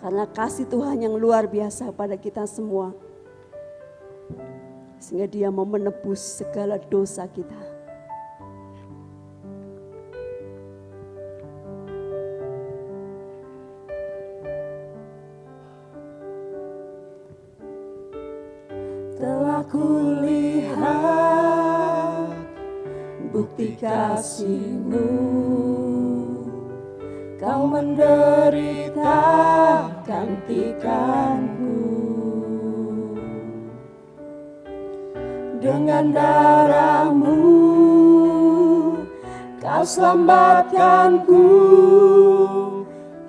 Karena kasih Tuhan yang luar biasa pada kita semua. Sehingga Dia mau menebus segala dosa kita. Telah kulihat bukti kasih-Mu, Kau menderita gantikanku. Dengan darah-Mu Kau selamatkanku.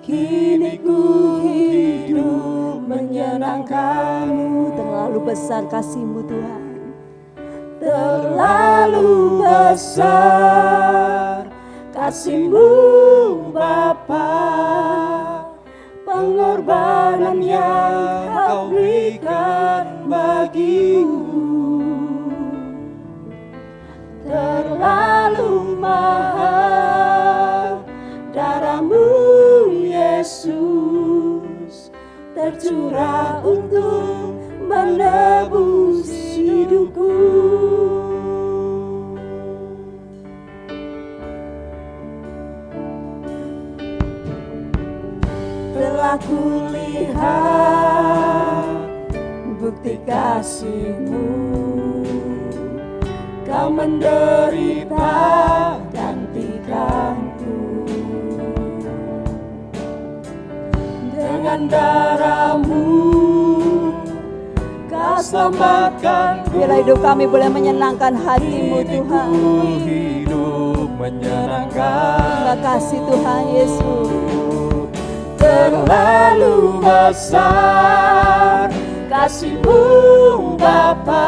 Kini ku hidup menyenangkan-Mu. Terlalu besar kasih-Mu Tuhan. Terlalu besar kasih-Mu Bapa. Pengorbanan yang Kau berikan bagiku terlalu mahal. Darah-Mu Yesus tercurah untuk menebus hidupku. Telah kulihat bukti kasih-Mu, Kau menderita gantikanku. Dengan darah-Mu Kau selamatkan. Biarlah hidup kami boleh menyenangkan hati-Mu Tuhan. Hidup menyenangkan. Terima kasih Tuhan Yesus. Terlalu besar kasih-Mu Bapa.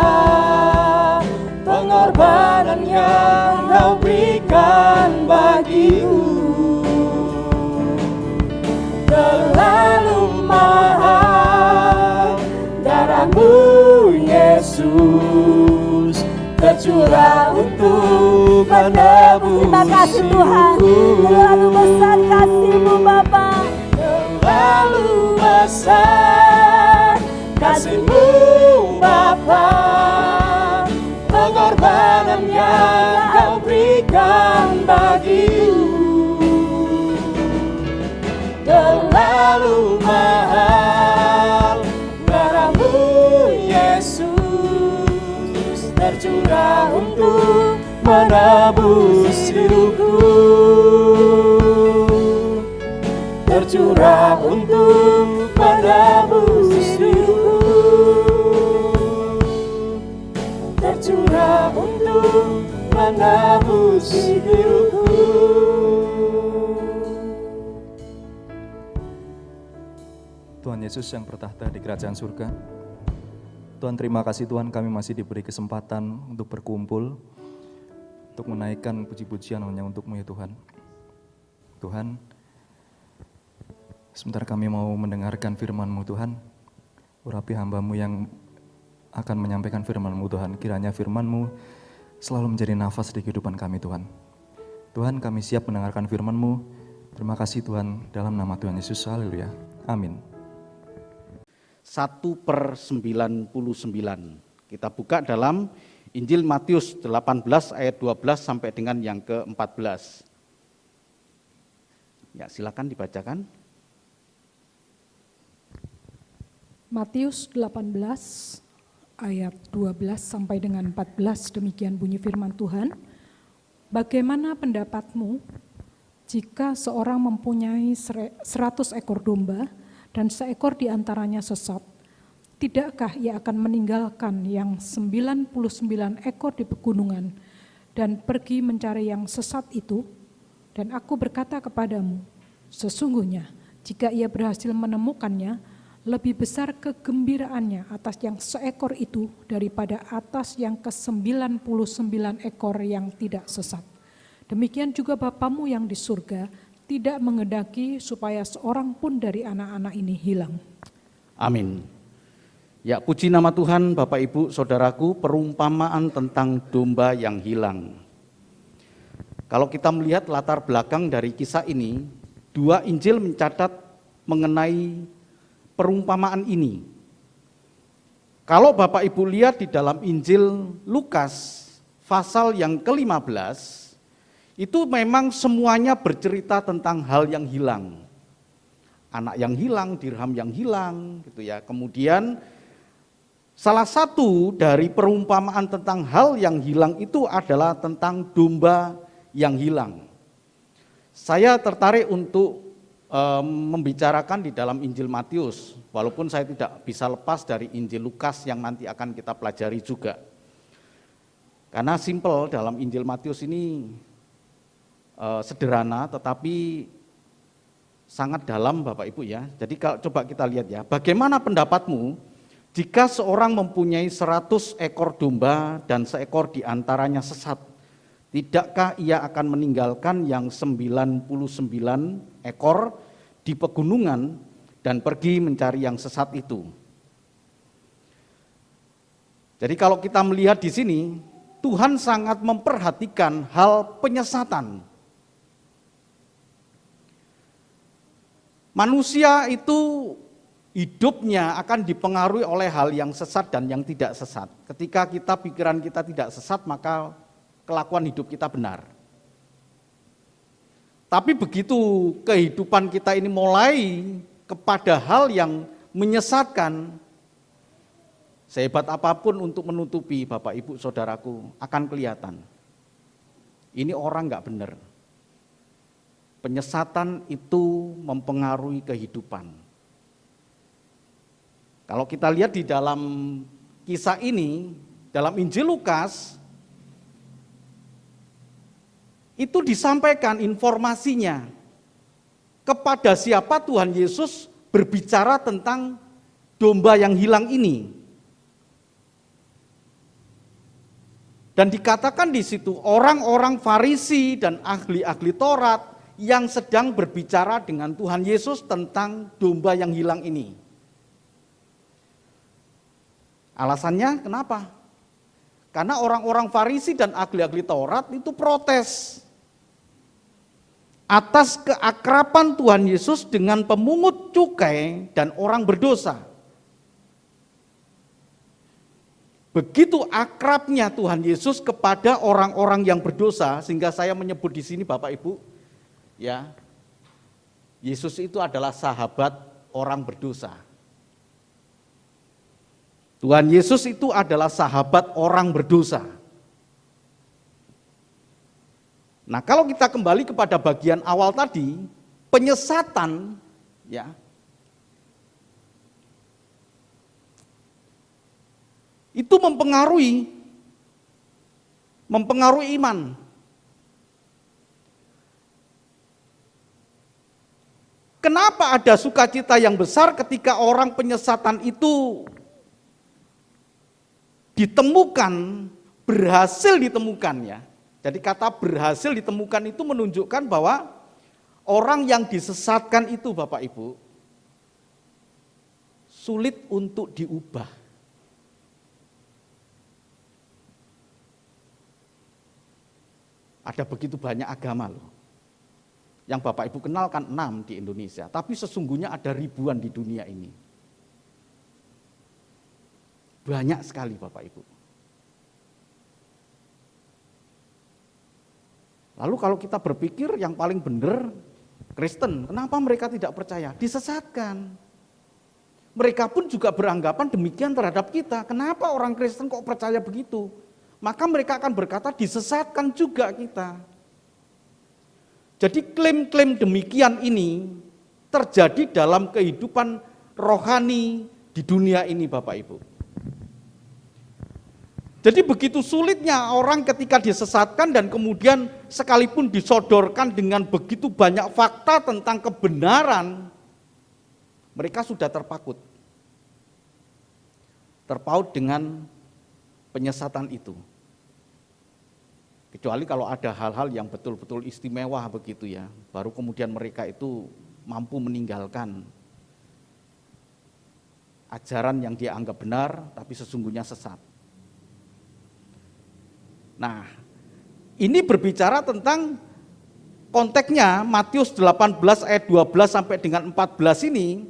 Pengorbanan yang Kau berikan bagiku terlalu mahal. Darah-Mu Yesus tercurah untuk menebus. Terima kasih Tuhan. Terlalu besar kasih-Mu Bapa. Terlalu besar kasih-Mu Bapa. Pengorbanan yang Kau berikan bagiku terlalu mahal. Darah-Mu Yesus tercurah untuk menebus hidupku. Tercurah untuk menebus hidupku. Tercurah untuk menebus hidupku. Tuhan Yesus yang bertahta di kerajaan surga, Tuhan terima kasih Tuhan, kami masih diberi kesempatan untuk berkumpul, untuk menaikkan puji-pujian hanya untuk-Mu ya Tuhan. Tuhan, sebentar kami mau mendengarkan firman-Mu Tuhan. Urapi hamba-Mu yang akan menyampaikan firman-Mu Tuhan. Kiranya firman-Mu selalu menjadi nafas di kehidupan kami Tuhan. Tuhan, kami siap mendengarkan firman-Mu. Terima kasih Tuhan, dalam nama Tuhan Yesus, haleluya, amin. 1/99. Kita buka dalam Injil Matius 18 ayat 12 sampai dengan yang ke-14. Ya, silakan dibacakan. Matius 18 ayat 12 sampai dengan 14, demikian bunyi firman Tuhan. Bagaimana pendapatmu jika seorang mempunyai 100 ekor domba dan seekor di antaranya sesat, tidakkah ia akan meninggalkan yang 99 ekor di pegunungan dan pergi mencari yang sesat itu? Dan aku berkata kepadamu, sesungguhnya jika ia berhasil menemukannya, lebih besar kegembiraannya atas yang seekor itu daripada atas yang ke-99 ekor yang tidak sesat. Demikian juga Bapamu yang di surga tidak menghendaki supaya seorang pun dari anak-anak ini hilang. Amin. Ya, puji nama Tuhan. Bapak Ibu Saudaraku, perumpamaan tentang domba yang hilang. Kalau kita melihat latar belakang dari kisah ini, dua Injil mencatat mengenai perumpamaan ini. Kalau Bapak Ibu lihat di dalam Injil Lukas pasal yang ke-15, itu memang semuanya bercerita tentang hal yang hilang. Anak yang hilang, dirham yang hilang, gitu ya. Kemudian salah satu dari perumpamaan tentang hal yang hilang itu adalah tentang domba yang hilang. Saya tertarik untuk membicarakan di dalam Injil Matius, walaupun saya tidak bisa lepas dari Injil Lukas yang nanti akan kita pelajari juga. Karena simple dalam Injil Matius ini sederhana tetapi sangat dalam Bapak Ibu ya. Jadi kalau coba kita lihat ya, bagaimana pendapatmu jika seorang mempunyai 100 ekor domba dan seekor diantaranya sesat? Tidakkah ia akan meninggalkan yang 99 ekor di pegunungan dan pergi mencari yang sesat itu? Jadi kalau kita melihat di sini, Tuhan sangat memperhatikan hal penyesatan. Manusia itu hidupnya akan dipengaruhi oleh hal yang sesat dan yang tidak sesat. Ketika pikiran kita tidak sesat, maka kelakuan hidup kita benar. Tapi begitu kehidupan kita ini mulai kepada hal yang menyesatkan, sehebat apapun untuk menutupi Bapak Ibu Saudaraku akan kelihatan. Ini orang enggak benar. Penyesatan itu mempengaruhi kehidupan. Kalau kita lihat di dalam kisah ini, dalam Injil Lukas, itu disampaikan informasinya kepada siapa Tuhan Yesus berbicara tentang domba yang hilang ini. Dan dikatakan di situ orang-orang Farisi dan ahli-ahli Taurat yang sedang berbicara dengan Tuhan Yesus tentang domba yang hilang ini. Alasannya kenapa? Karena orang-orang Farisi dan ahli-ahli Taurat itu protes atas keakraban Tuhan Yesus dengan pemungut cukai dan orang berdosa. Begitu akrabnya Tuhan Yesus kepada orang-orang yang berdosa, sehingga saya menyebut di sini Bapak Ibu, ya, Yesus itu adalah sahabat orang berdosa. Tuhan Yesus itu adalah sahabat orang berdosa. Nah, kalau kita kembali kepada bagian awal tadi, penyesatan, ya, itu mempengaruhi iman. Kenapa ada sukacita yang besar ketika orang penyesatan itu ditemukan, berhasil ditemukan ya. Jadi kata berhasil ditemukan itu menunjukkan bahwa orang yang disesatkan itu Bapak Ibu sulit untuk diubah. Ada begitu banyak agama loh. Yang Bapak Ibu kenal kan 6 di Indonesia, tapi sesungguhnya ada ribuan di dunia ini. Banyak sekali Bapak Ibu. Lalu kalau kita berpikir yang paling benar Kristen, kenapa mereka tidak percaya? Disesatkan. Mereka pun juga beranggapan demikian terhadap kita. Kenapa orang Kristen kok percaya begitu? Maka mereka akan berkata disesatkan juga kita. Jadi klaim-klaim demikian ini terjadi dalam kehidupan rohani di dunia ini Bapak Ibu. Jadi begitu sulitnya orang ketika disesatkan dan kemudian sekalipun disodorkan dengan begitu banyak fakta tentang kebenaran, mereka sudah terpaut dengan penyesatan itu. Kecuali kalau ada hal-hal yang betul-betul istimewa begitu ya, baru kemudian mereka itu mampu meninggalkan ajaran yang dia anggap benar tapi sesungguhnya sesat. Nah, ini berbicara tentang konteksnya Matius 18 ayat 12 sampai dengan 14 ini,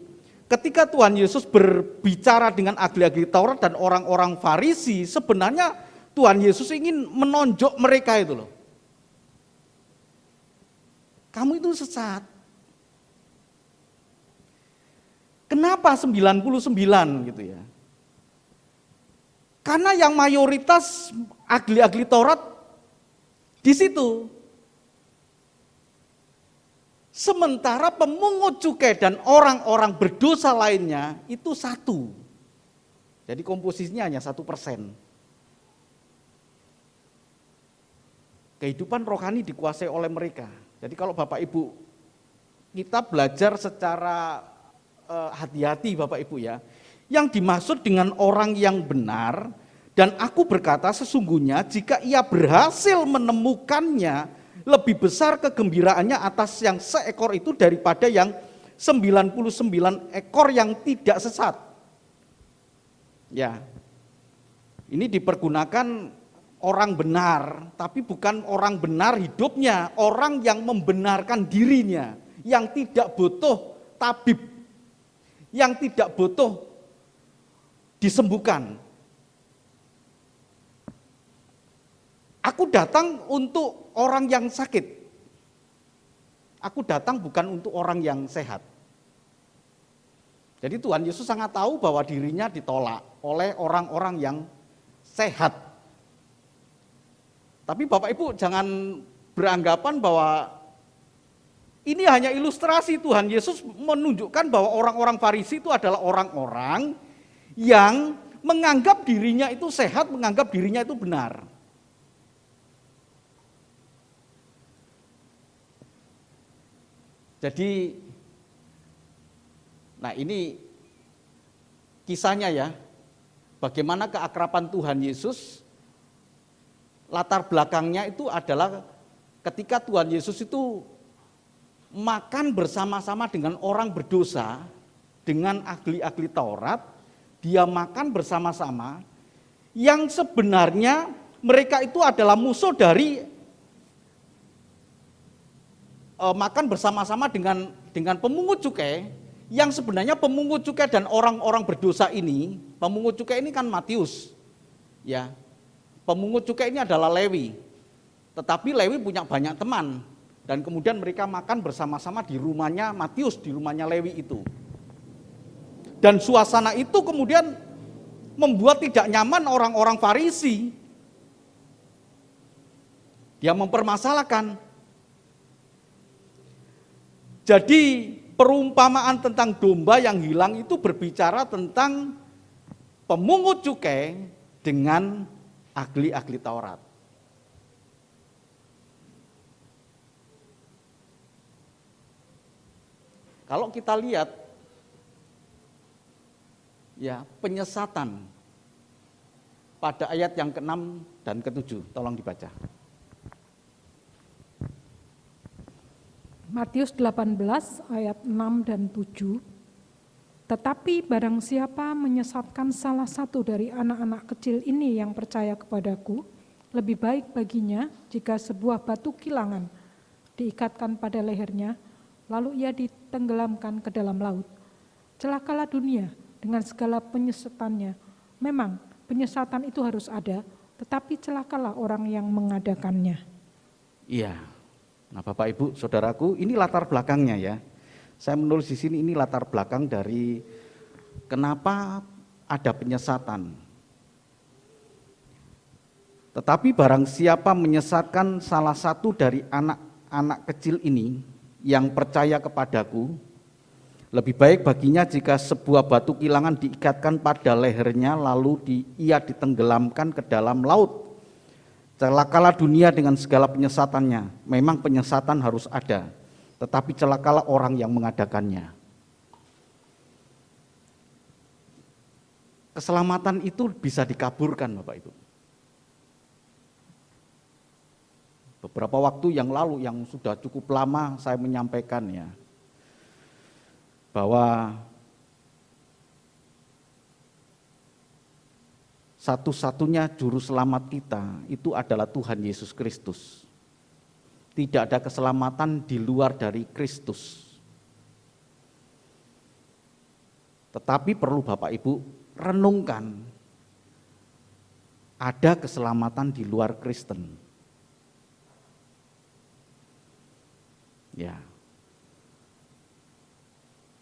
ketika Tuhan Yesus berbicara dengan ahli-ahli Taurat dan orang-orang Farisi, sebenarnya Tuhan Yesus ingin menonjok mereka itu loh. Kamu itu sesat. Kenapa 99 gitu ya? Karena yang mayoritas ahli-ahli Taurat di situ. Sementara pemungut cukai dan orang-orang berdosa lainnya itu satu. Jadi komposisinya hanya 1%. Kehidupan rohani dikuasai oleh mereka. Jadi kalau Bapak Ibu kita belajar secara hati-hati Bapak Ibu ya. Yang dimaksud dengan orang yang benar, dan aku berkata sesungguhnya jika ia berhasil menemukannya, lebih besar kegembiraannya atas yang seekor itu daripada yang 99 ekor yang tidak sesat. Ya, ini dipergunakan orang benar, tapi bukan orang benar hidupnya, orang yang membenarkan dirinya, yang tidak butuh tabib, yang tidak butuh disembuhkan. Aku datang untuk orang yang sakit. Aku datang bukan untuk orang yang sehat. Jadi Tuhan Yesus sangat tahu bahwa dirinya ditolak oleh orang-orang yang sehat. Tapi Bapak Ibu jangan beranggapan bahwa ini hanya ilustrasi. Tuhan Yesus menunjukkan bahwa orang-orang Farisi itu adalah orang-orang yang menganggap dirinya itu sehat, menganggap dirinya itu benar. Jadi, nah ini kisahnya ya, bagaimana keakraban Tuhan Yesus, latar belakangnya itu adalah ketika Tuhan Yesus itu makan bersama-sama dengan orang berdosa, dengan ahli-ahli Taurat, dia makan bersama-sama, yang sebenarnya mereka itu adalah musuh dari makan bersama-sama dengan pemungut cukai, yang sebenarnya pemungut cukai dan orang-orang berdosa ini, pemungut cukai ini kan Matius, ya, pemungut cukai ini adalah Lewi, tetapi Lewi punya banyak teman, dan kemudian mereka makan bersama-sama di rumahnya Matius, di rumahnya Lewi itu, dan suasana itu kemudian membuat tidak nyaman orang-orang Farisi, dia mempermasalahkan. Jadi perumpamaan tentang domba yang hilang itu berbicara tentang pemungut cukai dengan ahli-ahli Taurat. Kalau kita lihat ya penyesatan pada ayat yang ke-6 dan ke-7, tolong dibaca. Matius 18 ayat 6 dan 7. Tetapi barang siapa menyesatkan salah satu dari anak-anak kecil ini yang percaya kepadaku, lebih baik baginya jika sebuah batu kilangan diikatkan pada lehernya, lalu ia ditenggelamkan ke dalam laut. Celakalah dunia dengan segala penyesatannya. Memang penyesatan itu harus ada, tetapi celakalah orang yang mengadakannya. Iya. Nah, Bapak Ibu, Saudaraku, ini latar belakangnya ya. Saya menulis di sini ini latar belakang dari kenapa ada penyesatan. Tetapi barang siapa menyesatkan salah satu dari anak-anak kecil ini yang percaya kepadaku, lebih baik baginya jika sebuah batu kilangan diikatkan pada lehernya lalu ia ditenggelamkan ke dalam laut. Celakalah dunia dengan segala penyesatannya. Memang penyesatan harus ada, tetapi celakalah orang yang mengadakannya. Keselamatan itu bisa dikaburkan, Bapak Ibu. Beberapa waktu yang lalu, yang sudah cukup lama saya menyampaikan ya, bahwa satu-satunya juru selamat kita itu adalah Tuhan Yesus Kristus. Tidak ada keselamatan di luar dari Kristus. Tetapi perlu Bapak Ibu renungkan, ada keselamatan di luar Kristen. Ya.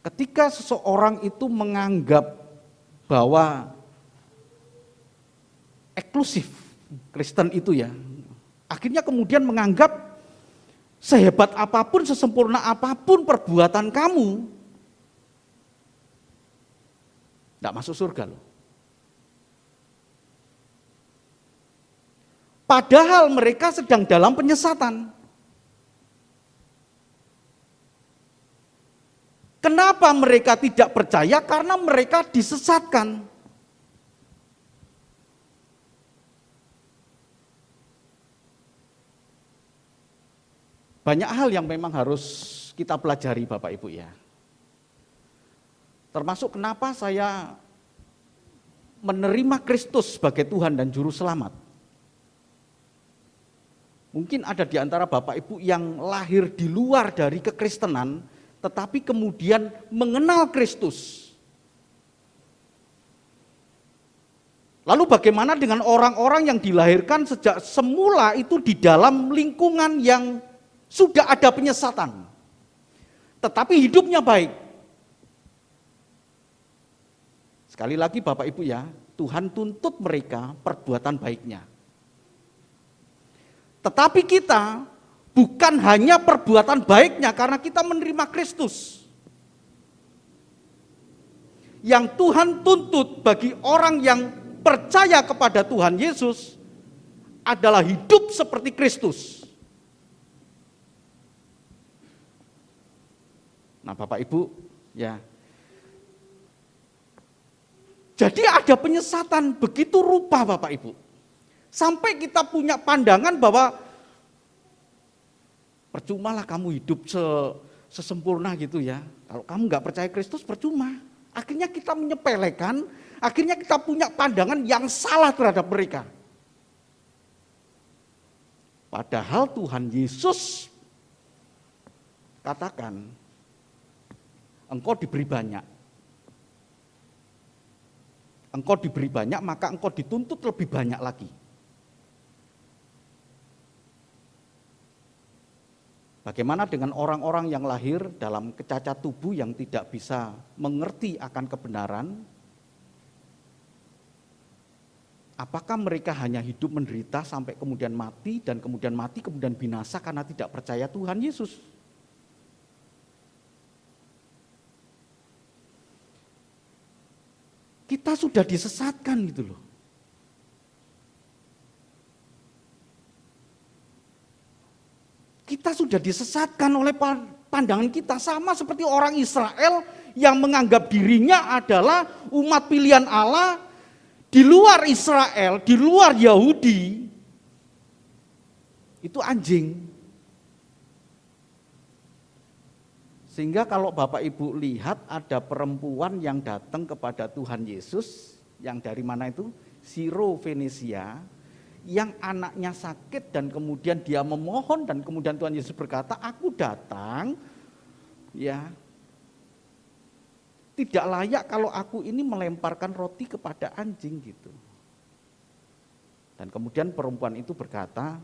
Ketika seseorang itu menganggap bahwa eksklusif Kristen itu ya, akhirnya kemudian menganggap sehebat apapun, sesempurna apapun perbuatan kamu, tidak masuk surga loh. Padahal mereka sedang dalam penyesatan. Kenapa mereka tidak percaya? Karena mereka disesatkan. Banyak hal yang memang harus kita pelajari Bapak Ibu ya. Termasuk kenapa saya menerima Kristus sebagai Tuhan dan Juru Selamat. Mungkin ada di antara Bapak Ibu yang lahir di luar dari kekristenan, tetapi kemudian mengenal Kristus. Lalu bagaimana dengan orang-orang yang dilahirkan sejak semula itu di dalam lingkungan yang sudah ada penyesatan, tetapi hidupnya baik? Sekali lagi Bapak Ibu ya, Tuhan tuntut mereka perbuatan baiknya. Tetapi kita bukan hanya perbuatan baiknya karena kita menerima Kristus. Yang Tuhan tuntut bagi orang yang percaya kepada Tuhan Yesus adalah hidup seperti Kristus. Nah Bapak Ibu ya, jadi ada penyesatan begitu rupa Bapak Ibu. Sampai kita punya pandangan bahwa percumalah kamu hidup sesempurna gitu ya. Kalau kamu nggak percaya Kristus percuma. Akhirnya kita menyepelekan, akhirnya kita punya pandangan yang salah terhadap mereka. Padahal Tuhan Yesus katakan, engkau diberi banyak. Engkau diberi banyak, maka engkau dituntut lebih banyak lagi. Bagaimana dengan orang-orang yang lahir dalam kecacat tubuh yang tidak bisa mengerti akan kebenaran? Apakah mereka hanya hidup menderita sampai kemudian mati dan kemudian mati kemudian binasa karena tidak percaya Tuhan Yesus? Kita sudah disesatkan gitu loh. Kita sudah disesatkan oleh pandangan kita, sama seperti orang Israel yang menganggap dirinya adalah umat pilihan Allah di luar Israel, di luar Yahudi. Itu anjing. Sehingga kalau Bapak Ibu lihat ada perempuan yang datang kepada Tuhan Yesus, yang dari mana itu? Siro Venesia, yang anaknya sakit dan kemudian dia memohon dan kemudian Tuhan Yesus berkata, aku datang ya tidak layak kalau aku ini melemparkan roti kepada anjing gitu. Dan kemudian perempuan itu berkata,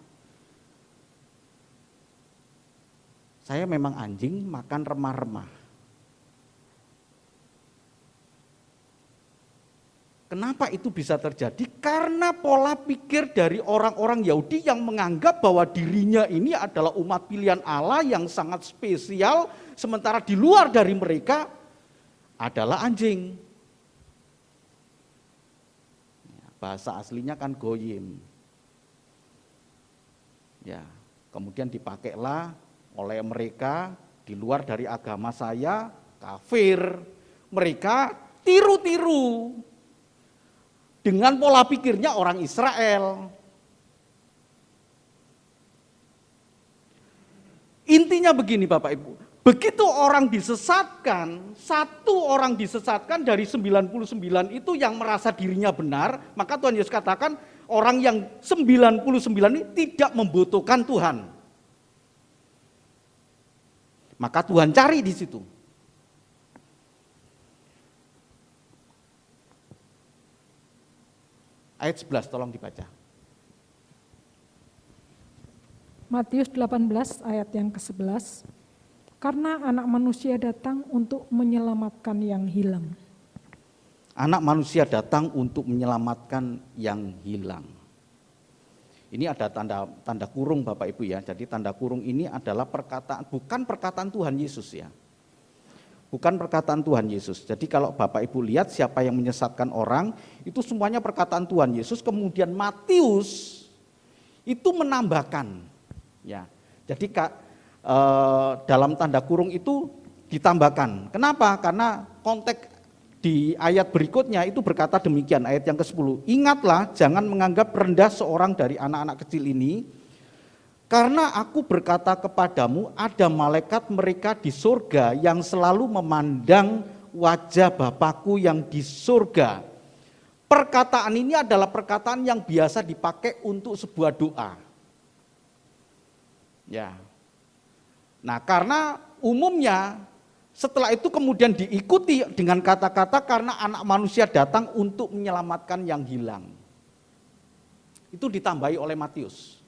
saya memang anjing makan remah-remah. Kenapa itu bisa terjadi? Karena pola pikir dari orang-orang Yahudi yang menganggap bahwa dirinya ini adalah umat pilihan Allah yang sangat spesial, sementara di luar dari mereka adalah anjing. Bahasa aslinya kan goyim. Ya, kemudian dipakailah oleh mereka di luar dari agama saya, kafir. Mereka tiru-tiru dengan pola pikirnya orang Israel. Intinya begini Bapak Ibu, begitu orang disesatkan, satu orang disesatkan dari 99 itu yang merasa dirinya benar, maka Tuhan Yesus katakan orang yang 99 ini tidak membutuhkan Tuhan. Maka Tuhan cari di situ. Ayat 11 tolong dibaca. Matius 18 ayat yang ke-11. Karena anak manusia datang untuk menyelamatkan yang hilang. Anak manusia datang untuk menyelamatkan yang hilang. Ini ada tanda kurung Bapak Ibu ya. Jadi tanda kurung ini adalah perkataan, bukan perkataan Tuhan Yesus ya. Bukan perkataan Tuhan Yesus. Jadi kalau Bapak Ibu lihat siapa yang menyesatkan orang, itu semuanya perkataan Tuhan Yesus. Kemudian Matius itu menambahkan. Ya, jadi dalam tanda kurung itu ditambahkan. Kenapa? Karena konteks di ayat berikutnya itu berkata demikian, ayat yang ke-10. Ingatlah, jangan menganggap rendah seorang dari anak-anak kecil ini, karena aku berkata kepadamu, ada malaikat mereka di surga yang selalu memandang wajah Bapakku yang di surga. Perkataan ini adalah perkataan yang biasa dipakai untuk sebuah doa. Ya. Nah, karena umumnya setelah itu kemudian diikuti dengan kata-kata karena anak manusia datang untuk menyelamatkan yang hilang. Itu ditambahi oleh Matius.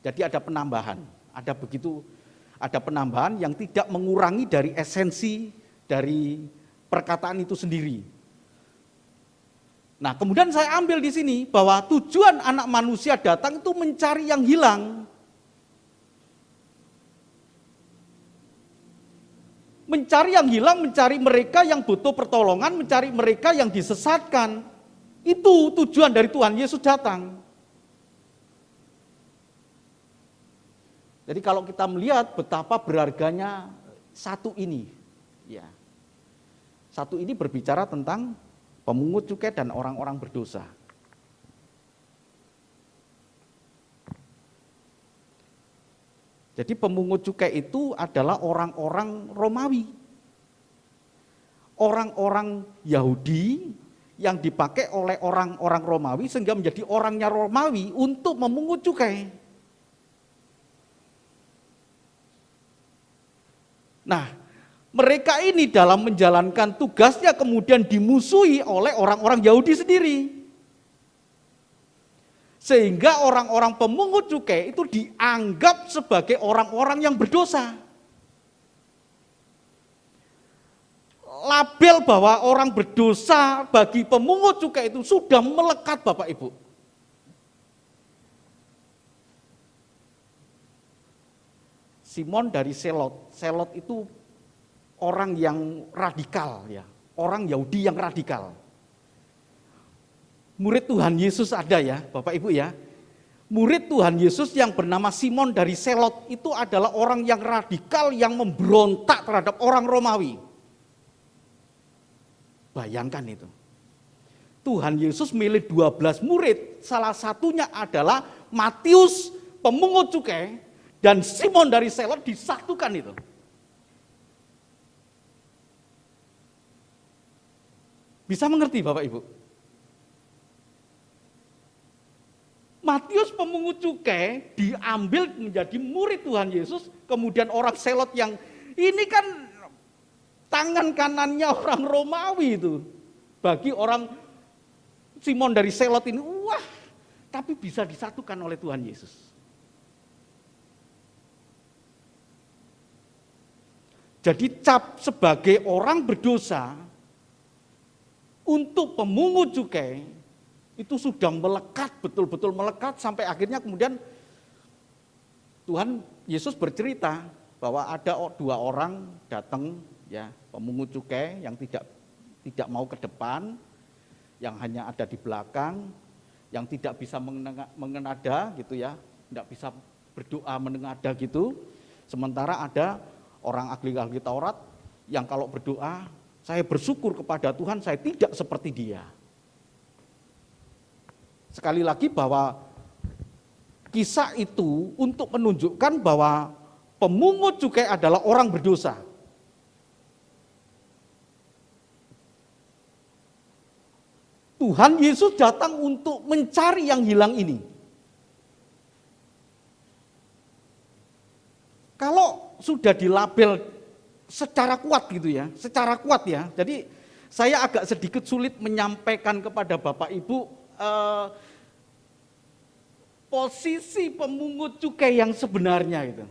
Jadi ada penambahan, ada penambahan yang tidak mengurangi dari esensi dari perkataan itu sendiri. Nah, kemudian saya ambil di sini bahwa tujuan anak manusia datang itu mencari yang hilang. Mencari yang hilang, mencari mereka yang butuh pertolongan, mencari mereka yang disesatkan. Itu tujuan dari Tuhan Yesus datang. Jadi kalau kita melihat betapa berharganya satu ini, ya, satu ini berbicara tentang pemungut cukai dan orang-orang berdosa. Jadi pemungut cukai itu adalah orang-orang Romawi. Orang-orang Yahudi yang dipakai oleh orang-orang Romawi sehingga menjadi orangnya Romawi untuk memungut cukai. Nah, mereka ini dalam menjalankan tugasnya kemudian dimusuhi oleh orang-orang Yahudi sendiri. Sehingga orang-orang pemungut cukai itu dianggap sebagai orang-orang yang berdosa. Label bahwa orang berdosa bagi pemungut cukai itu sudah melekat Bapak Ibu. Simon dari Selot. Selot itu orang yang radikal ya, orang Yahudi yang radikal. Murid Tuhan Yesus ada ya, Bapak Ibu ya. Murid Tuhan Yesus yang bernama Simon dari Selot itu adalah orang yang radikal yang memberontak terhadap orang Romawi. Bayangkan itu. Tuhan Yesus milih 12 murid, salah satunya adalah Matius pemungut cukai dan Simon dari Selot disatukan itu. Bisa mengerti Bapak Ibu? Matius pemungut cukai diambil menjadi murid Tuhan Yesus, kemudian orang Selot yang ini kan tangan kanannya orang Romawi itu. Bagi orang Simon dari Selot ini, wah, tapi bisa disatukan oleh Tuhan Yesus. Jadi cap sebagai orang berdosa untuk pemungut cukai itu sudah melekat, betul-betul melekat sampai akhirnya kemudian Tuhan Yesus bercerita bahwa ada 2 orang datang ya, pemungut cukai yang tidak mau ke depan, yang hanya ada di belakang, yang tidak bisa mengenada gitu ya, tidak bisa berdoa menengadah gitu. Sementara ada orang ahli Taurat yang kalau berdoa, saya bersyukur kepada Tuhan saya tidak seperti dia. Sekali lagi bahwa kisah itu untuk menunjukkan bahwa pemungut cukai adalah orang berdosa. Tuhan Yesus datang untuk mencari yang hilang ini. Kalau sudah dilabel secara kuat gitu ya, secara kuat ya. Jadi saya agak sedikit sulit menyampaikan kepada Bapak Ibu posisi pemungut cukai yang sebenarnya itu.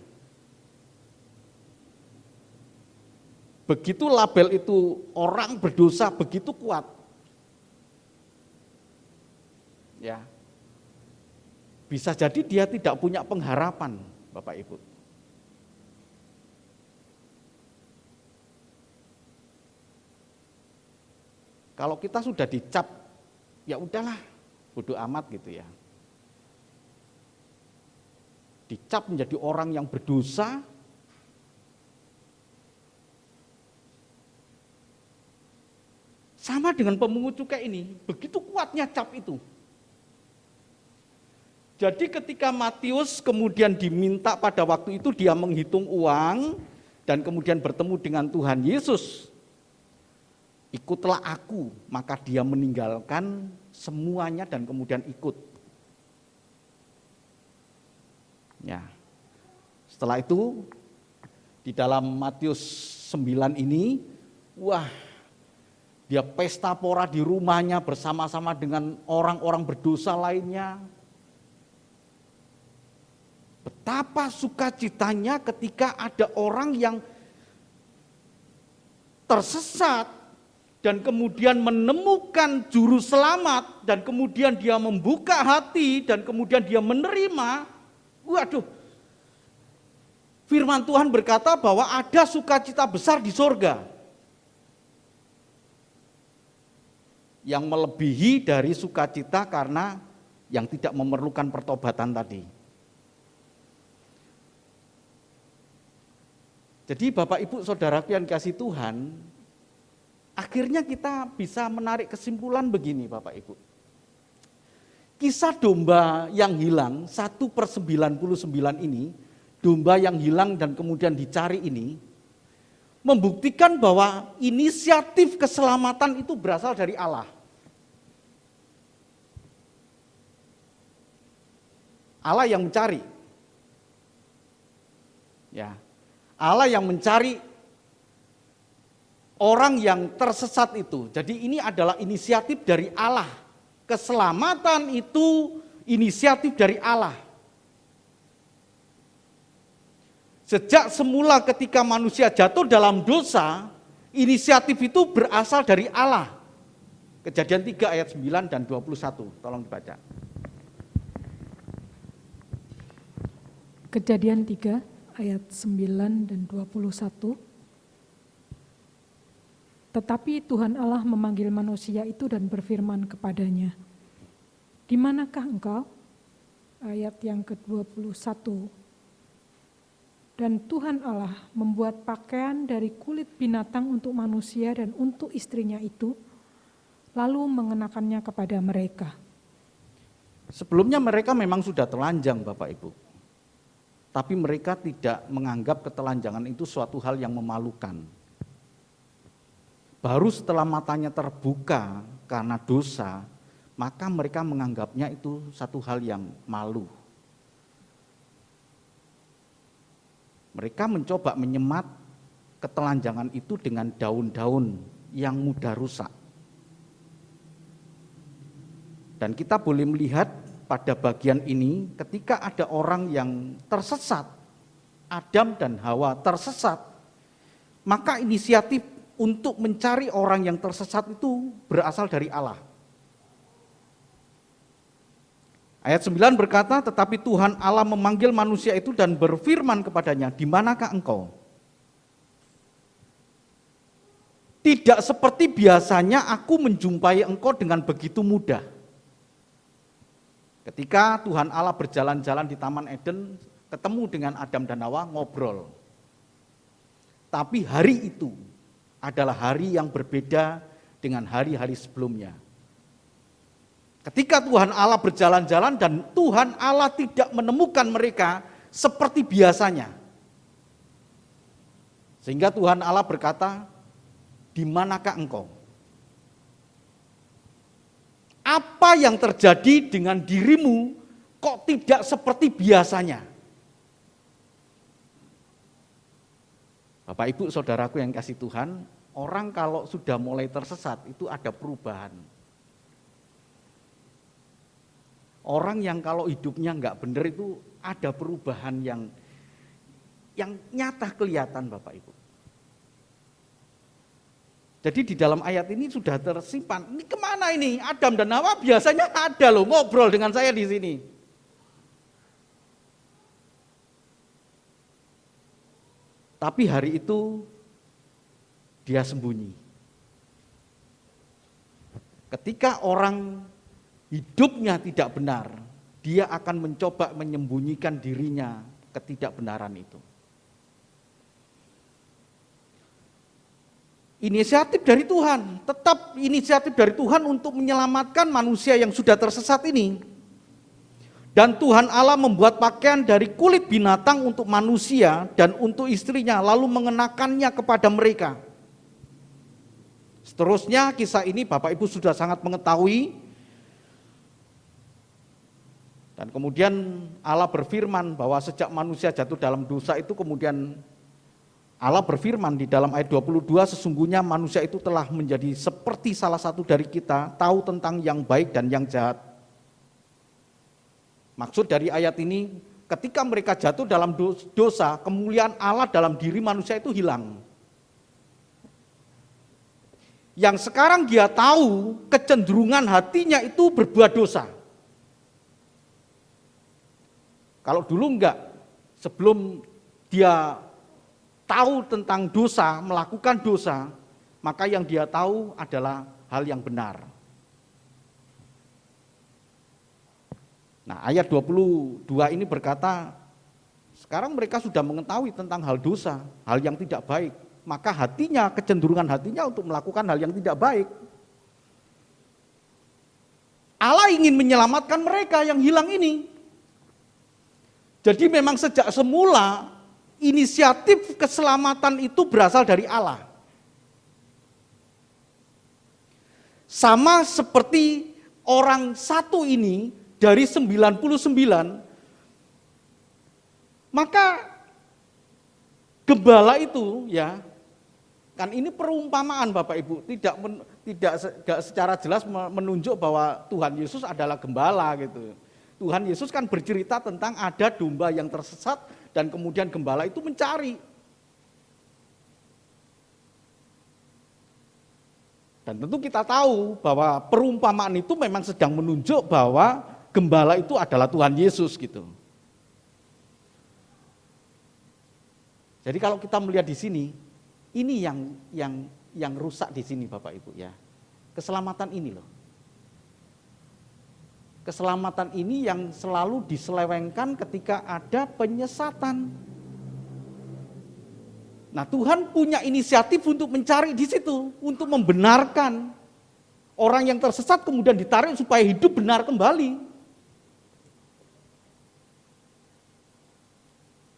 Begitu label itu orang berdosa begitu kuat. Ya. Bisa jadi dia tidak punya pengharapan, Bapak Ibu. Kalau kita sudah dicap, ya udahlah, bodo amat gitu ya. Dicap menjadi orang yang berdosa, sama dengan pemungut cukai ini, begitu kuatnya cap itu. Jadi ketika Matius kemudian diminta pada waktu itu dia menghitung uang dan kemudian bertemu dengan Tuhan Yesus. Ikutlah aku, maka dia meninggalkan semuanya dan kemudian ikut. Ya. Setelah itu di dalam Matius 9 ini, wah, dia pesta pora di rumahnya bersama-sama dengan orang-orang berdosa lainnya. Betapa sukacitanya ketika ada orang yang tersesat dan kemudian menemukan juru selamat dan kemudian dia membuka hati dan kemudian dia menerima. Waduh, firman Tuhan berkata bahwa ada sukacita besar di sorga yang melebihi dari sukacita karena yang tidak memerlukan pertobatan tadi. Jadi Bapak Ibu Saudaraku yang kasih Tuhan, akhirnya kita bisa menarik kesimpulan begini Bapak Ibu. Kisah domba yang hilang 1/99 ini, domba yang hilang dan kemudian dicari ini, membuktikan bahwa inisiatif keselamatan itu berasal dari Allah. Allah yang mencari. Ya. Allah yang mencari orang yang tersesat itu. Jadi ini adalah inisiatif dari Allah. Keselamatan itu inisiatif dari Allah. Sejak semula ketika manusia jatuh dalam dosa, inisiatif itu berasal dari Allah. Kejadian 3 ayat 9 dan 21, tolong dibaca. Kejadian 3 ayat 9 dan 21. Tetapi Tuhan Allah memanggil manusia itu dan berfirman kepadanya, "Di manakah engkau?" Ayat yang ke-21. Dan Tuhan Allah membuat pakaian dari kulit binatang untuk manusia dan untuk istrinya itu, lalu mengenakannya kepada mereka. Sebelumnya mereka memang sudah telanjang Bapak Ibu. Tapi mereka tidak menganggap ketelanjangan itu suatu hal yang memalukan. Baru setelah matanya terbuka karena dosa, maka mereka menganggapnya itu satu hal yang malu. Mereka mencoba menyemat ketelanjangan itu dengan daun-daun yang mudah rusak. Dan kita boleh melihat pada bagian ini ketika ada orang yang tersesat, Adam dan Hawa tersesat, maka inisiatif untuk mencari orang yang tersesat itu berasal dari Allah. Ayat 9 berkata, tetapi Tuhan Allah memanggil manusia itu dan berfirman kepadanya, "Di manakah engkau?" Tidak seperti biasanya aku menjumpai engkau dengan begitu mudah. Ketika Tuhan Allah berjalan-jalan di Taman Eden, ketemu dengan Adam dan Hawa, ngobrol. Tapi hari itu adalah hari yang berbeda dengan hari-hari sebelumnya. Ketika Tuhan Allah berjalan-jalan dan Tuhan Allah tidak menemukan mereka seperti biasanya. Sehingga Tuhan Allah berkata, "Di manakah engkau?" Apa yang terjadi dengan dirimu kok tidak seperti biasanya? Bapak Ibu Saudaraku yang kasih Tuhan, orang kalau sudah mulai tersesat itu ada perubahan. Orang yang kalau hidupnya nggak benar itu ada perubahan yang nyata kelihatan Bapak Ibu. Jadi di dalam ayat ini sudah tersimpan. Ini kemana ini? Adam dan Hawa biasanya ada loh ngobrol dengan saya di sini. Tapi hari itu dia sembunyi. Ketika orang hidupnya tidak benar, dia akan mencoba menyembunyikan dirinya ketidakbenaran itu. Inisiatif dari Tuhan, tetap inisiatif dari Tuhan untuk menyelamatkan manusia yang sudah tersesat ini. Dan Tuhan Allah membuat pakaian dari kulit binatang untuk manusia dan untuk istrinya, lalu mengenakannya kepada mereka. Seterusnya kisah ini Bapak Ibu sudah sangat mengetahui. Dan kemudian Allah berfirman bahwa sejak manusia jatuh dalam dosa itu kemudian Allah berfirman di dalam ayat 22, sesungguhnya manusia itu telah menjadi seperti salah satu dari kita, tahu tentang yang baik dan yang jahat. Maksud dari ayat ini, ketika mereka jatuh dalam dosa, kemuliaan Allah dalam diri manusia itu hilang. Yang sekarang dia tahu kecenderungan hatinya itu berbuat dosa. Kalau dulu enggak, sebelum dia tahu tentang dosa, melakukan dosa, maka yang dia tahu adalah hal yang benar. Nah, ayat 22 ini berkata, sekarang mereka sudah mengetahui tentang hal dosa, hal yang tidak baik, maka hatinya, kecenderungan hatinya untuk melakukan hal yang tidak baik. Allah ingin menyelamatkan mereka yang hilang ini. Jadi memang sejak semula inisiatif keselamatan itu berasal dari Allah. Sama seperti orang satu ini dari 99, maka gembala itu ya, kan ini perumpamaan Bapak Ibu, tidak secara jelas menunjuk bahwa Tuhan Yesus adalah gembala gitu. Tuhan Yesus kan bercerita tentang ada domba yang tersesat dan kemudian gembala itu mencari. Dan tentu kita tahu bahwa perumpamaan itu memang sedang menunjuk bahwa gembala itu adalah Tuhan Yesus gitu. Jadi kalau kita melihat di sini, ini yang rusak di sini Bapak Ibu ya. Keselamatan ini loh. Keselamatan ini yang selalu diselewengkan ketika ada penyesatan. Nah, Tuhan punya inisiatif untuk mencari di situ, untuk membenarkan orang yang tersesat kemudian ditarik supaya hidup benar kembali.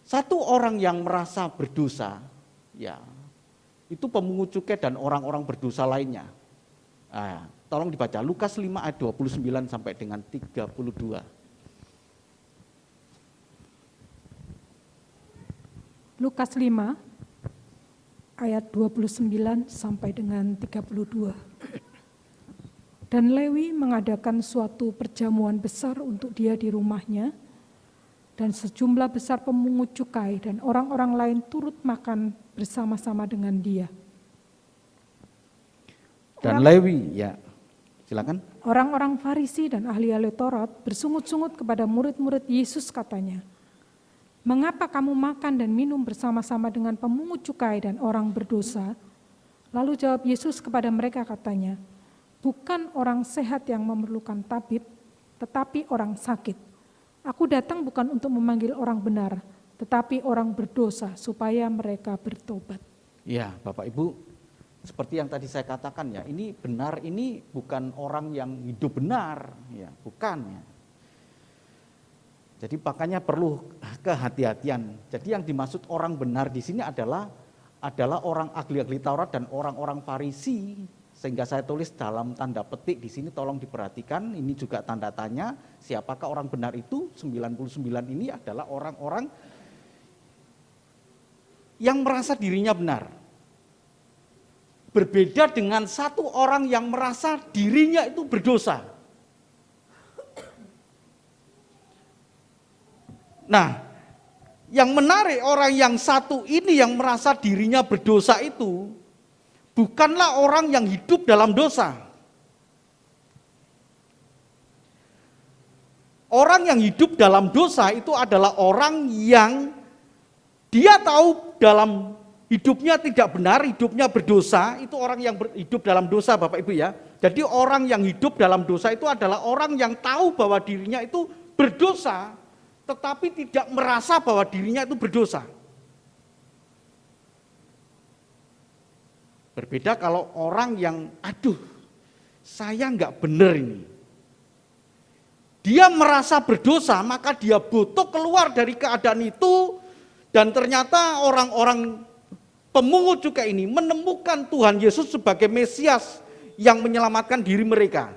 Satu orang yang merasa berdosa, ya, itu pemungut cukai dan orang-orang berdosa lainnya. Nah, tolong dibaca Lukas 5 ayat 29 sampai dengan 32. Lukas 5 ayat 29 sampai dengan 32. Dan Lewi mengadakan suatu perjamuan besar untuk dia di rumahnya, dan sejumlah besar pemungut cukai dan orang-orang lain turut makan bersama-sama dengan dia. Dan Lewi, ya, silakan. Orang-orang Farisi dan ahli-ahli Taurat bersungut-sungut kepada murid-murid Yesus katanya, "Mengapa kamu makan dan minum bersama-sama dengan pemungut cukai dan orang berdosa?" Lalu jawab Yesus kepada mereka katanya, "Bukan orang sehat yang memerlukan tabib, tetapi orang sakit. Aku datang bukan untuk memanggil orang benar, tetapi orang berdosa supaya mereka bertobat." Ya, Bapak Ibu, seperti yang tadi saya katakan ya, ini benar, ini bukan orang yang hidup benar, ya, bukan ya. Jadi makanya perlu kehati-hatian. Jadi yang dimaksud orang benar di sini adalah orang ahli-ahli Taurat dan orang-orang Farisi. Sehingga saya tulis dalam tanda petik di sini, tolong diperhatikan, ini juga tanda tanya, siapakah orang benar itu? 99 ini adalah orang-orang yang merasa dirinya benar. Berbeda dengan satu orang yang merasa dirinya itu berdosa. Nah, yang menarik orang yang satu ini yang merasa dirinya berdosa itu bukanlah orang yang hidup dalam dosa. Orang yang hidup dalam dosa itu adalah orang yang dia tahu dalam hidupnya tidak benar, hidupnya berdosa, itu orang yang hidup dalam dosa Bapak Ibu ya. Jadi orang yang hidup dalam dosa itu adalah orang yang tahu bahwa dirinya itu berdosa, tetapi tidak merasa bahwa dirinya itu berdosa. Berbeda kalau orang yang, aduh saya nggak benar ini. Dia merasa berdosa, maka dia butuh keluar dari keadaan itu, dan ternyata orang-orang pemungut cukai ini menemukan Tuhan Yesus sebagai Mesias yang menyelamatkan diri mereka.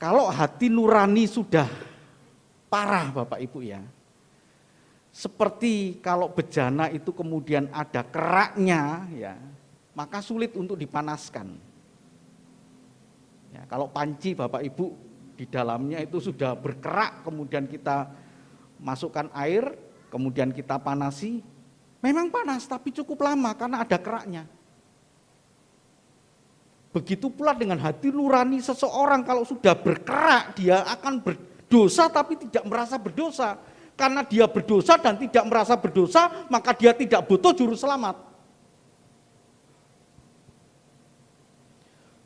Kalau hati nurani sudah parah Bapak Ibu ya, seperti kalau bejana itu kemudian ada keraknya ya, maka sulit untuk dipanaskan. Ya, kalau panci Bapak Ibu di dalamnya itu sudah berkerak, kemudian kita masukkan air, kemudian kita panasi, memang panas tapi cukup lama karena ada keraknya. Begitu pula dengan hati nurani seseorang, kalau sudah berkerak dia akan berdosa tapi tidak merasa berdosa. Karena dia berdosa dan tidak merasa berdosa, maka dia tidak butuh juru selamat.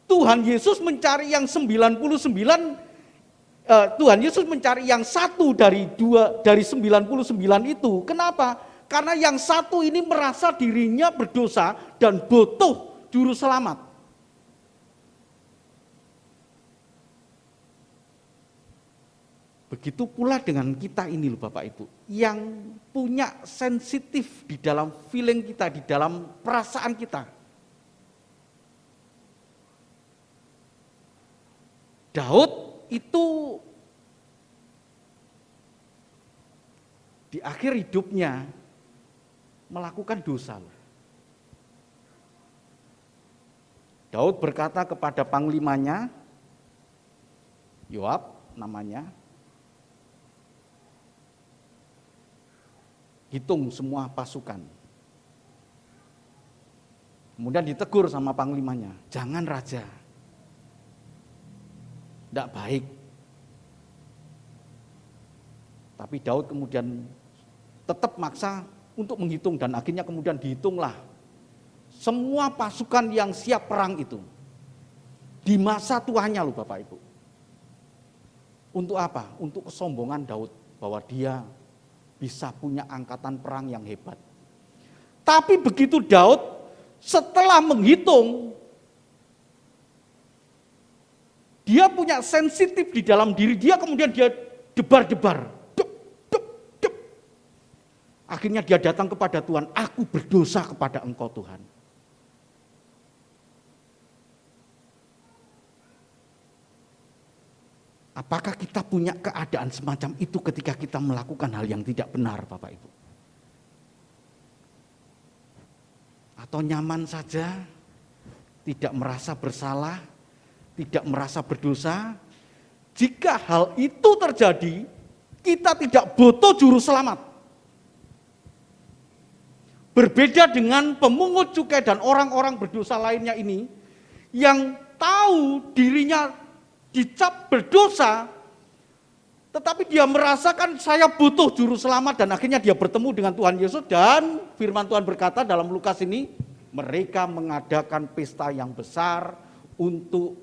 Tuhan Yesus mencari yang 99, Tuhan Yesus mencari yang satu dari 99 itu. Kenapa? Karena yang satu ini merasa dirinya berdosa dan butuh juru selamat. Begitu pula dengan kita ini loh Bapak Ibu, yang punya sensitif di dalam feeling kita, di dalam perasaan kita. Daud itu di akhir hidupnya melakukan dosa. Daud berkata kepada panglimanya, Yoab namanya, hitung semua pasukan. Kemudian ditegur sama panglimanya, jangan raja. Tidak baik. Tapi Daud kemudian tetap maksa untuk menghitung dan akhirnya kemudian dihitunglah semua pasukan yang siap perang itu. Di masa tuanya loh Bapak Ibu. Untuk apa? Untuk kesombongan Daud bahwa dia bisa punya angkatan perang yang hebat. Tapi begitu Daud setelah menghitung, dia punya sensitif di dalam diri dia, kemudian dia debar-debar. Akhirnya dia datang kepada Tuhan, aku berdosa kepada Engkau Tuhan. Apakah kita punya keadaan semacam itu ketika kita melakukan hal yang tidak benar Bapak Ibu? Atau nyaman saja, tidak merasa bersalah, tidak merasa berdosa? Jika hal itu terjadi, kita tidak butuh juru selamat. Berbeda dengan pemungut cukai dan orang-orang berdosa lainnya ini, yang tahu dirinya dicap berdosa, tetapi dia merasakan saya butuh juru selamat, dan akhirnya dia bertemu dengan Tuhan Yesus, dan firman Tuhan berkata dalam Lukas ini, mereka mengadakan pesta yang besar untuk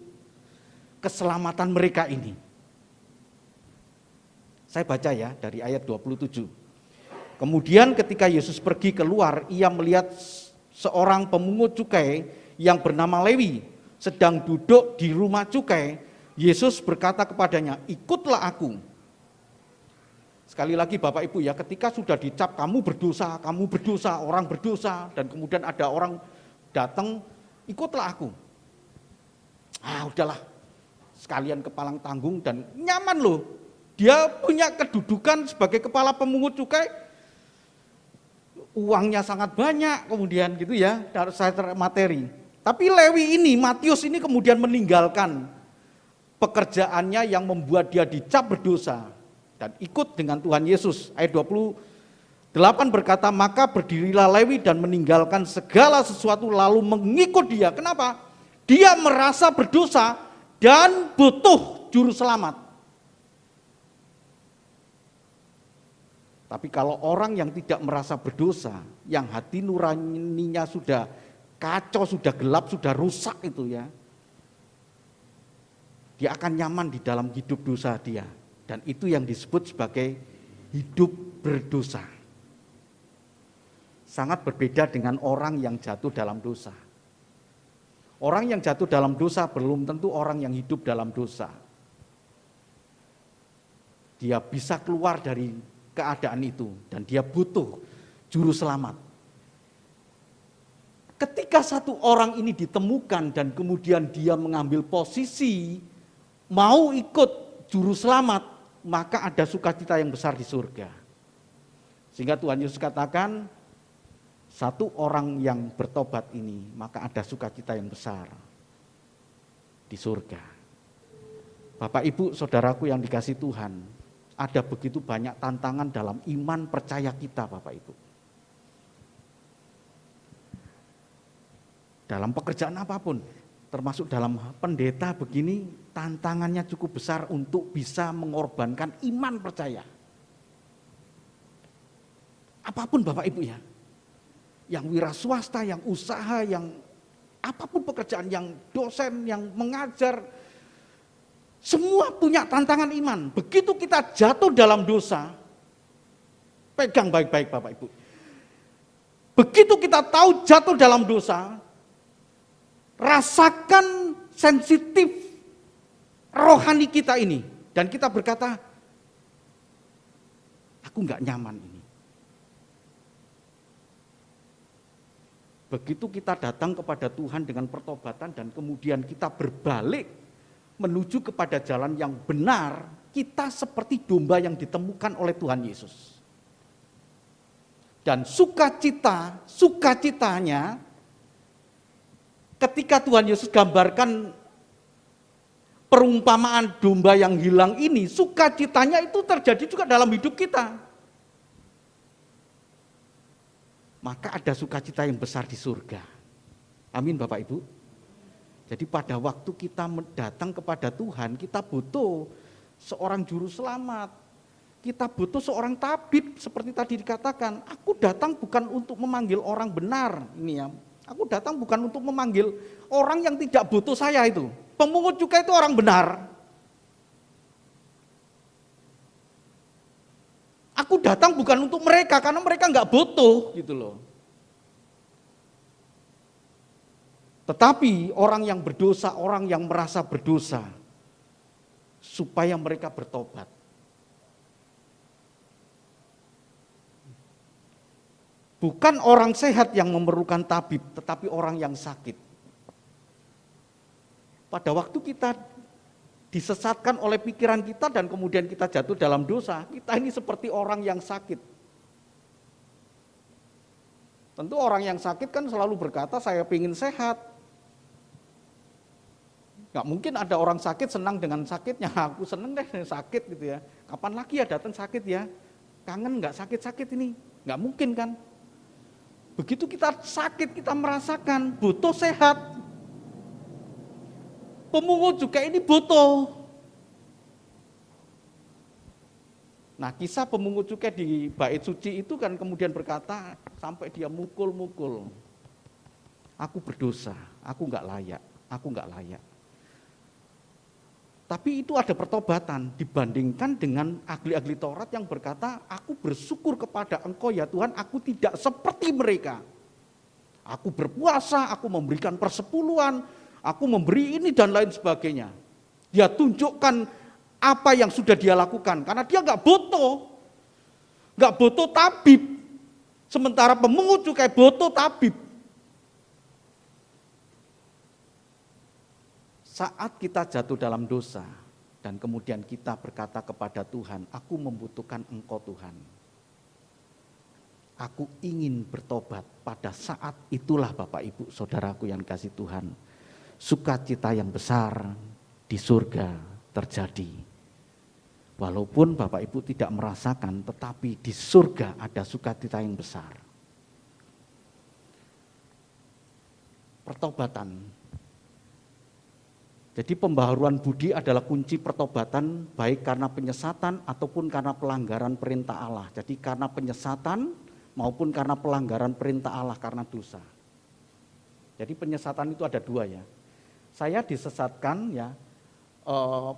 keselamatan mereka ini. Saya baca ya dari ayat 27. Kemudian ketika Yesus pergi keluar, ia melihat seorang pemungut cukai yang bernama Lewi sedang duduk di rumah cukai. Yesus berkata kepadanya, ikutlah aku. Sekali lagi Bapak Ibu ya, ketika sudah dicap kamu berdosa, orang berdosa, dan kemudian ada orang datang, ikutlah aku. Udahlah, sekalian kepalang tanggung dan nyaman loh. Dia punya kedudukan sebagai kepala pemungut cukai, uangnya sangat banyak kemudian gitu ya, dari materi. Tapi Lewi ini, Matius ini kemudian meninggalkan pekerjaannya yang membuat dia dicap berdosa dan ikut dengan Tuhan Yesus. Ayat 28 berkata, maka berdirilah Lewi dan meninggalkan segala sesuatu lalu mengikut dia. Kenapa? Dia merasa berdosa dan butuh juru selamat. Tapi kalau orang yang tidak merasa berdosa, yang hati nuraninya sudah kacau, sudah gelap, sudah rusak itu ya, dia akan nyaman di dalam hidup dosa dia. Dan itu yang disebut sebagai hidup berdosa. Sangat berbeda dengan orang yang jatuh dalam dosa. Orang yang jatuh dalam dosa belum tentu orang yang hidup dalam dosa. Dia bisa keluar dari keadaan itu dan dia butuh juru selamat. Ketika satu orang ini ditemukan dan kemudian dia mengambil posisi mau ikut juru selamat, maka ada sukacita yang besar di surga. Sehingga Tuhan Yesus katakan, satu orang yang bertobat ini, maka ada sukacita yang besar di surga. Bapak, Ibu, saudaraku yang dikasihi Tuhan, ada begitu banyak tantangan dalam iman percaya kita, Bapak Ibu. Dalam pekerjaan apapun, termasuk dalam pendeta begini, tantangannya cukup besar untuk bisa mengorbankan iman percaya. Apapun Bapak Ibu ya, yang wira swasta, yang usaha, yang apapun pekerjaan, yang dosen, yang mengajar, semua punya tantangan iman. Begitu kita jatuh dalam dosa, pegang baik-baik Bapak Ibu. Begitu kita tahu jatuh dalam dosa, rasakan sensitif rohani kita ini. Dan kita berkata, aku gak nyaman ini. Begitu kita datang kepada Tuhan dengan pertobatan dan kemudian kita berbalik menuju kepada jalan yang benar, kita seperti domba yang ditemukan oleh Tuhan Yesus. Dan sukacitanya ketika Tuhan Yesus gambarkan perumpamaan domba yang hilang ini, sukacitanya itu terjadi juga dalam hidup kita. Maka ada sukacita yang besar di surga. Amin Bapak Ibu. Jadi pada waktu kita datang kepada Tuhan, kita butuh seorang juru selamat. Kita butuh seorang tabib, seperti tadi dikatakan. Aku datang bukan untuk memanggil orang benar, ini ya. Aku datang bukan untuk memanggil orang yang tidak butuh saya itu. Pemungut cukai itu orang benar. Aku datang bukan untuk mereka, karena mereka nggak butuh, gitu loh. Tetapi orang yang berdosa, orang yang merasa berdosa, supaya mereka bertobat. Bukan orang sehat yang memerlukan tabib, tetapi orang yang sakit. Pada waktu kita disesatkan oleh pikiran kita dan kemudian kita jatuh dalam dosa, kita ini seperti orang yang sakit. Tentu orang yang sakit kan selalu berkata, saya ingin sehat. Gak mungkin ada orang sakit senang dengan sakitnya, aku seneng deh sakit gitu ya. Kapan lagi ya datang sakit ya? Kangen gak sakit-sakit ini? Gak mungkin kan? Begitu kita sakit, kita merasakan butuh sehat. Pemungut juga ini butuh. Nah, kisah pemungut cukai di bait suci itu kan kemudian berkata sampai dia mukul-mukul. Aku berdosa, aku gak layak, aku gak layak. Tapi itu ada pertobatan dibandingkan dengan ahli-ahli Taurat yang berkata, aku bersyukur kepada Engkau ya Tuhan, aku tidak seperti mereka. Aku berpuasa, aku memberikan persepuluhan, aku memberi ini dan lain sebagainya. Dia tunjukkan apa yang sudah dia lakukan, karena dia nggak butuh tabib. Sementara pemungut cukai butuh tabib. Saat kita jatuh dalam dosa dan kemudian kita berkata kepada Tuhan, aku membutuhkan Engkau Tuhan. Aku ingin bertobat. Pada saat itulah Bapak Ibu Saudaraku yang kasih Tuhan, sukacita yang besar di surga terjadi. Walaupun Bapak Ibu tidak merasakan, tetapi di surga ada sukacita yang besar. Pertobatan. Jadi pembaharuan budi adalah kunci pertobatan, baik karena penyesatan ataupun karena pelanggaran perintah Allah. Jadi karena penyesatan maupun karena pelanggaran perintah Allah karena dosa. Jadi penyesatan itu ada dua ya. Saya disesatkan ya,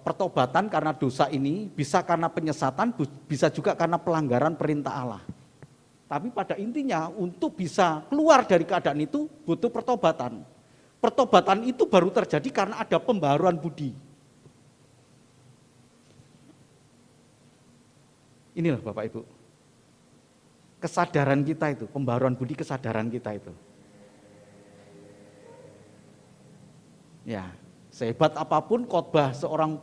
pertobatan karena dosa ini bisa karena penyesatan, bisa juga karena pelanggaran perintah Allah. Tapi pada intinya untuk bisa keluar dari keadaan itu butuh pertobatan. Pertobatan itu baru terjadi karena ada pembaharuan budi. Inilah Bapak Ibu, kesadaran kita itu, pembaharuan budi kesadaran kita itu. Ya, sehebat apapun khotbah seorang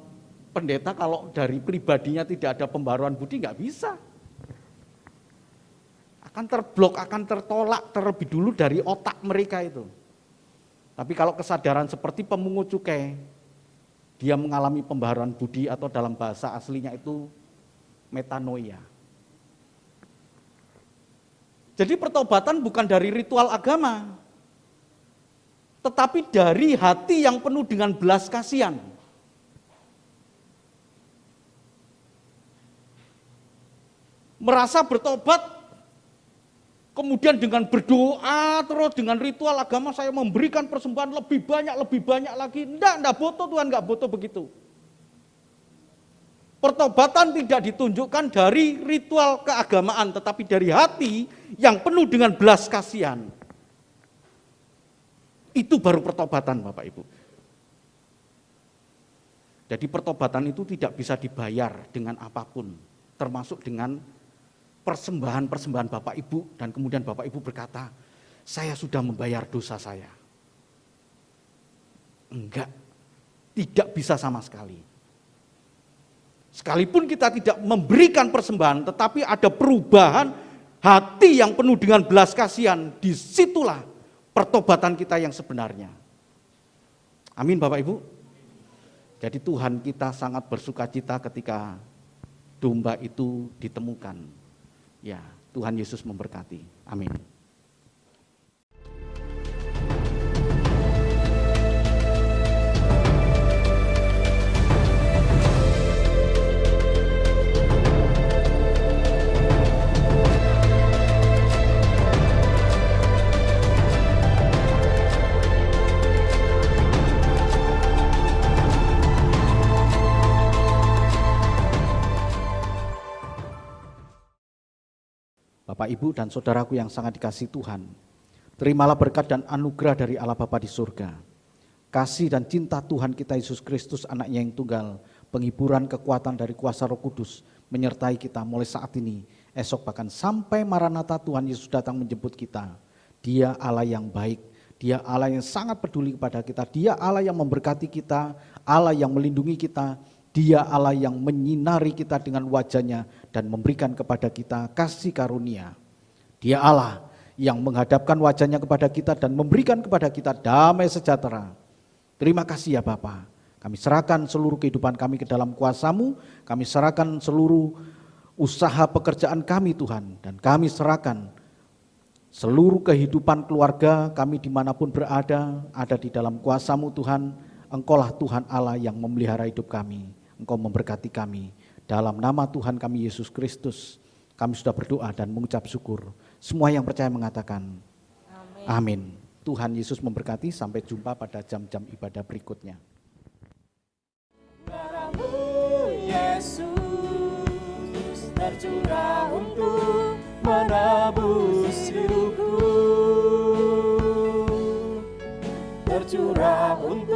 pendeta kalau dari pribadinya tidak ada pembaharuan budi nggak bisa. Akan terblok, akan tertolak terlebih dulu dari otak mereka itu. Tapi kalau kesadaran seperti pemungut cukai, dia mengalami pembaharuan budi atau dalam bahasa aslinya itu metanoia. Jadi pertobatan bukan dari ritual agama, tetapi dari hati yang penuh dengan belas kasihan. Merasa bertobat, kemudian dengan berdoa terus dengan ritual agama saya memberikan persembahan lebih banyak lagi. Enggak butuh Tuhan, enggak butuh begitu. Pertobatan tidak ditunjukkan dari ritual keagamaan, tetapi dari hati yang penuh dengan belas kasihan. Itu baru pertobatan Bapak Ibu. Jadi pertobatan itu tidak bisa dibayar dengan apapun, termasuk dengan persembahan-persembahan Bapak Ibu, dan kemudian Bapak Ibu berkata, saya sudah membayar dosa saya. Enggak, tidak bisa sama sekali. Sekalipun kita tidak memberikan persembahan, tetapi ada perubahan hati yang penuh dengan belas kasihan, disitulah pertobatan kita yang sebenarnya. Amin Bapak Ibu. Jadi Tuhan kita sangat bersukacita ketika domba itu ditemukan. Ya, Tuhan Yesus memberkati. Amin. Bapak, Ibu, dan saudaraku yang sangat dikasihi Tuhan, terimalah berkat dan anugerah dari Allah Bapa di surga. Kasih dan cinta Tuhan kita Yesus Kristus, anaknya yang tunggal, penghiburan kekuatan dari kuasa Roh Kudus, menyertai kita mulai saat ini, esok bahkan sampai Maranatha Tuhan Yesus datang menjemput kita. Dia Allah yang baik, Dia Allah yang sangat peduli kepada kita, Dia Allah yang memberkati kita, Allah yang melindungi kita, Dia Allah yang menyinari kita dengan wajahnya dan memberikan kepada kita kasih karunia. Dia Allah yang menghadapkan wajahnya kepada kita dan memberikan kepada kita damai sejahtera. Terima kasih ya Bapa. Kami serahkan seluruh kehidupan kami ke dalam kuasa-Mu. Kami serahkan seluruh usaha pekerjaan kami Tuhan. Dan kami serahkan seluruh kehidupan keluarga kami dimanapun berada, ada di dalam kuasa-Mu Tuhan. Engkaulah Tuhan Allah yang memelihara hidup kami. Engkau memberkati kami. Dalam nama Tuhan kami Yesus Kristus, kami sudah berdoa dan mengucap syukur. Semua yang percaya mengatakan amin. Tuhan Yesus memberkati, sampai jumpa pada jam-jam ibadah berikutnya. Darah-Mu Yesus tercurah untuk menebus hidupku, tercurah untuk